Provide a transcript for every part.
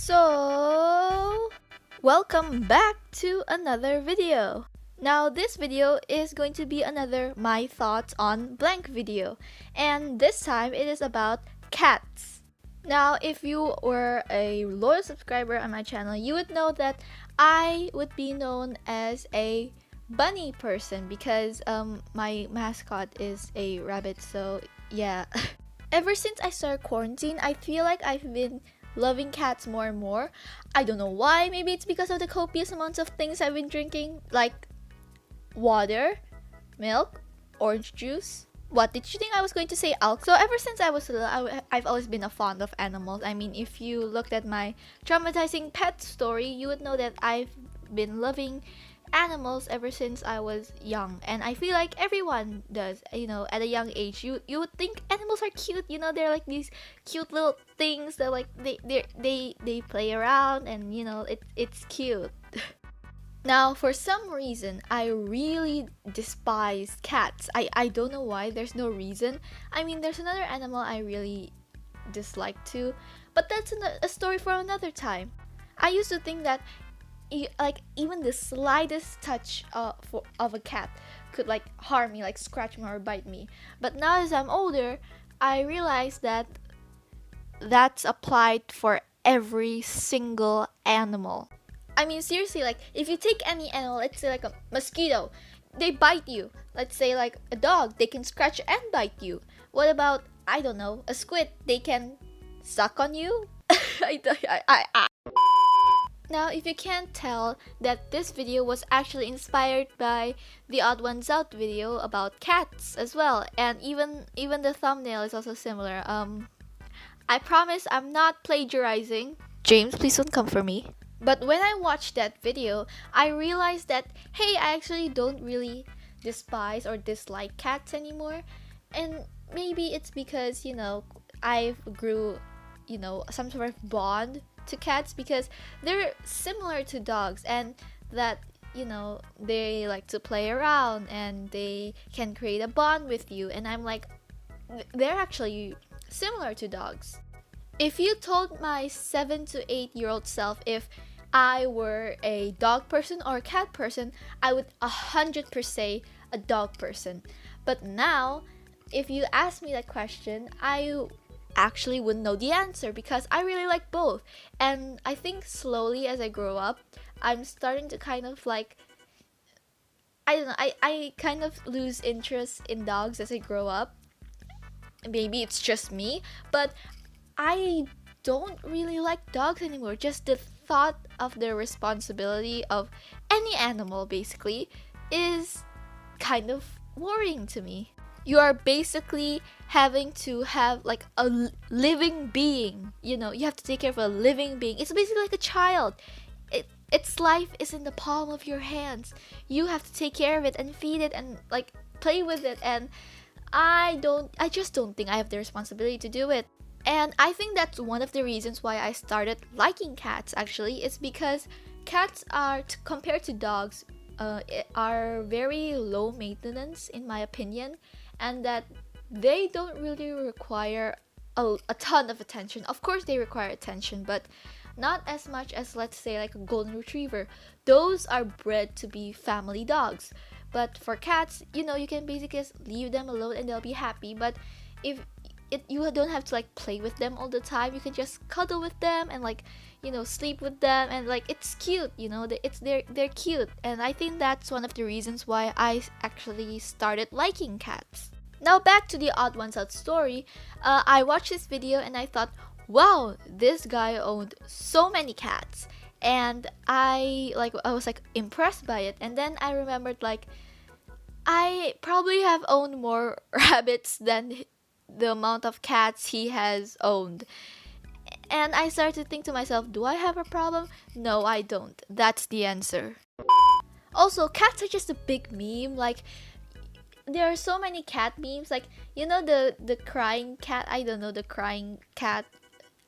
So, welcome back to another video. Now, this video is going to be another my thoughts on blank video, and this time it is about cats. Now, if you were a loyal subscriber on my channel, you would know that I would be known as a bunny person because my mascot is a rabbit, so yeah. Ever since I started quarantine, I feel like I've been loving cats more and more. I don't know why. Maybe it's because of the copious amounts of things I've been drinking, like water, milk, orange juice. What, did you think I was going to say alcohol? So ever since I was little, I've always been a fond of animals. I mean, if you looked at my traumatizing pet story, you would know that I've been loving animals ever since I was young, and I feel like everyone does. At a young age, you would think animals are cute. They're like these cute little things that like they play around, and it's cute. Now, for some reason, I really despise cats. I don't know why. There's no reason. I mean, there's another animal I really dislike too, but that's a story for another time. I used to think that even the slightest touch of a cat could like harm me, like scratch me or bite me. But now as I'm older, I realize that that's applied for every single animal. I mean, seriously, like if you take any animal, let's say like a mosquito, they bite you. Let's say like a dog, they can scratch and bite you. What about, I don't know, a squid? They can suck on you. I Now, if you can't tell that this video was actually inspired by the Odd Ones Out video about cats as well, and even the thumbnail is also similar. I promise I'm not plagiarizing. James, please don't come for me. But when I watched that video, I realized that hey, I actually don't really despise or dislike cats anymore, and maybe it's because I grew some sort of bond to cats because they're similar to dogs, and that they like to play around and they can create a bond with you, and I'm like, they're actually similar to dogs. If you told my 7 to 8-year-old self if I were a dog person or a cat person, I would 100% say a dog person. But now, if you ask me that question, I actually wouldn't know the answer because I really like both. And I think slowly as I grow up, I'm starting to kind of like, I don't know, I kind of lose interest in dogs as I grow up. Maybe it's just me, but I don't really like dogs anymore. Just the thought of the responsibility of any animal basically is kind of worrying to me. You are basically having to have like a living being. You have to take care of a living being. It's basically like a child. Its life is in the palm of your hands. You have to take care of it and feed it and like play with it, and I just don't think I have the responsibility to do it. And I think that's one of the reasons why I started liking cats actually. It's because cats are, compared to dogs, are very low maintenance in my opinion, and that they don't really require a ton of attention. Of course they require attention, but not as much as, let's say, like a golden retriever. Those are bred to be family dogs. But for cats, you can basically just leave them alone and they'll be happy. But if you don't have to like play with them all the time, you can just cuddle with them and like sleep with them, and like it's cute. They're cute, and I think that's one of the reasons why I actually started liking cats. Now back to the Odd Ones Out story. I watched this video and I thought, wow, this guy owned so many cats, and I was like impressed by it. And then I remembered like I probably have owned more rabbits than the amount of cats he has owned. And I started to think to myself, do I have a problem? No, I don't. That's the answer. Also, cats are just a big meme. Like, there are so many cat memes. Like, the crying cat. I don't know, the crying cat.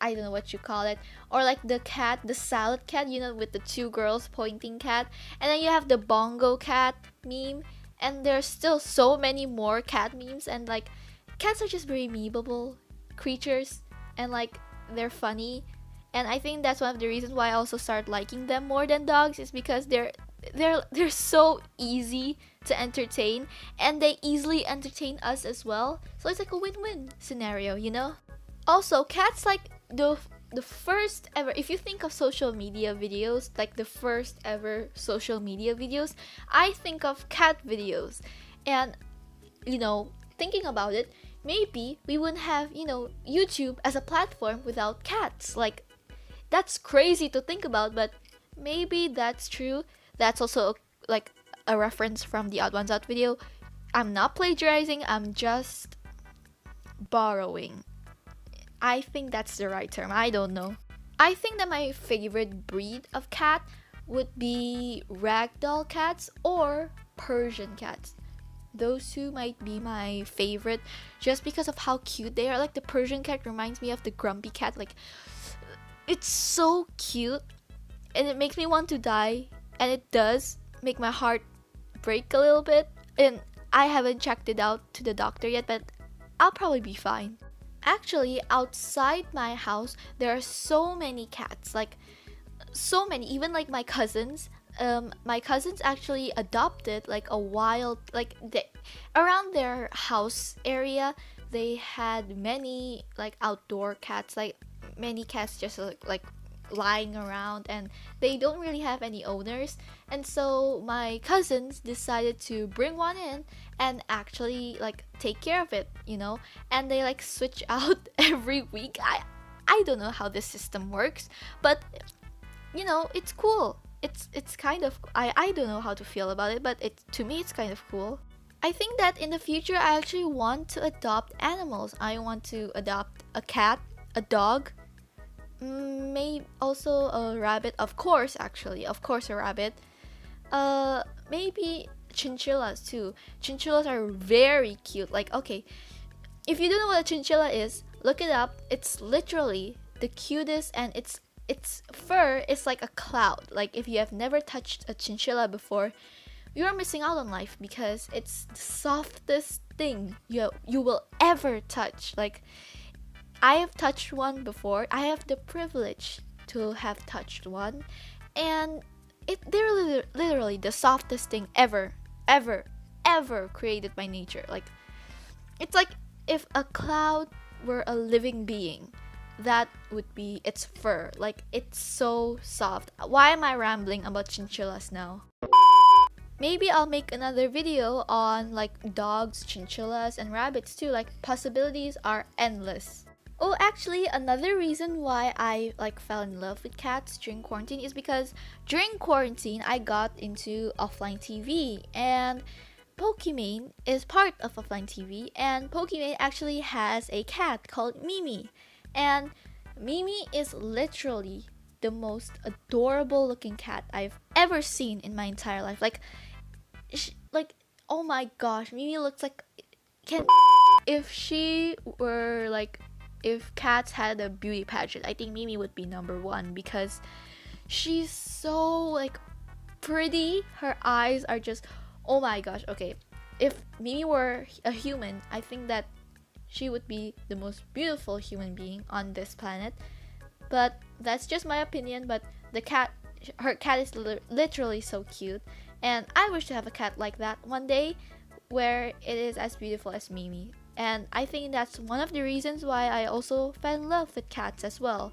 I don't know what you call it. Or like the salad cat, with the two girls pointing cat. And then you have the bongo cat meme. And there's still so many more cat memes. And like, cats are just very memeable creatures, and like they're funny, And I think that's one of the reasons why I also start liking them more than dogs, is because they're so easy to entertain, and they easily entertain us as well. So it's like a win-win scenario, you know? Also, cats, like the first ever, if you think of social media videos, like the first ever social media videos, I think of cat videos. And you know, thinking about it, maybe we wouldn't have, you know, YouTube as a platform without cats. Like, that's crazy to think about, but maybe that's true. That's also like a reference from the Odd Ones Out video. I'm not plagiarizing, I'm just borrowing. I think that's the right term. I don't know. I think that my favorite breed of cat would be ragdoll cats or Persian cats. Those two might be my favorite just because of how cute they are. Like, the Persian cat reminds me of the grumpy cat. Like, it's so cute and it makes me want to die, and it does make my heart break a little bit. And I haven't checked it out to the doctor yet, but I'll probably be fine. Actually, outside my house, there are so many cats. Like, so many. Even like my cousins. My cousins actually adopted like a wild, like around their house area, they had many like outdoor cats, like many cats just like lying around, and they don't really have any owners. And so my cousins decided to bring one in and actually like take care of it, you know, and they like switch out every week. I don't know how this system works, but you know, it's cool. It's kind of, I don't know how to feel about it, but to me it's kind of cool. I think that in the future I actually want to adopt animals. I want to adopt a cat, a dog, maybe also a rabbit, of course, actually, of course a rabbit. Maybe chinchillas too. Chinchillas are very cute. Like, okay, if you don't know what a chinchilla is, look it up. It's literally the cutest, and its fur is like a cloud. Like, if you have never touched a chinchilla before, you are missing out on life, because it's the softest thing you will ever touch. Like, I have touched one before. I have the privilege to have touched one, and they're literally the softest thing ever created by nature. Like, it's like if a cloud were a living being, that would be its fur. Like, it's so soft. Why am I rambling about chinchillas now? Maybe I'll make another video on like dogs, chinchillas, and rabbits too. Like, possibilities are endless. Oh, actually, another reason why I like fell in love with cats during quarantine is because during quarantine I got into offline TV, and Pokimane is part of offline TV, and Pokimane actually has a cat called Mimi. And Mimi is literally the most adorable looking cat I've ever seen in my entire life. Like, oh my gosh, Mimi looks like, if she were like, if cats had a beauty pageant, I think Mimi would be number one, because she's so like pretty. Her eyes are just, oh my gosh. Okay, if Mimi were a human, I think that she would be the most beautiful human being on this planet. But that's just my opinion. But her cat is literally so cute, and I wish to have a cat like that one day, where it is as beautiful as Mimi. And I think that's one of the reasons why I also fell in love with cats as well.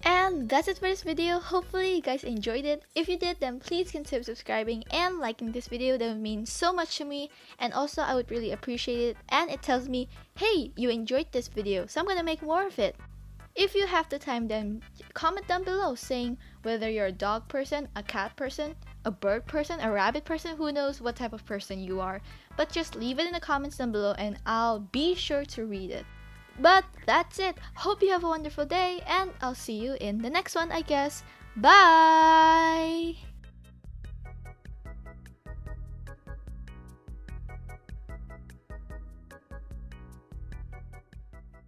And that's it for this video. Hopefully you guys enjoyed it. If you did, then please consider subscribing and liking this video. That would mean so much to me, and also I would really appreciate it, and it tells me, hey, you enjoyed this video, so I'm gonna make more of it. If you have the time, then comment down below saying whether you're a dog person, a cat person, a bird person, a rabbit person, who knows what type of person you are. But just leave it in the comments down below and I'll be sure to read it. But that's it. Hope you have a wonderful day, and I'll see you in the next one, I guess. Bye!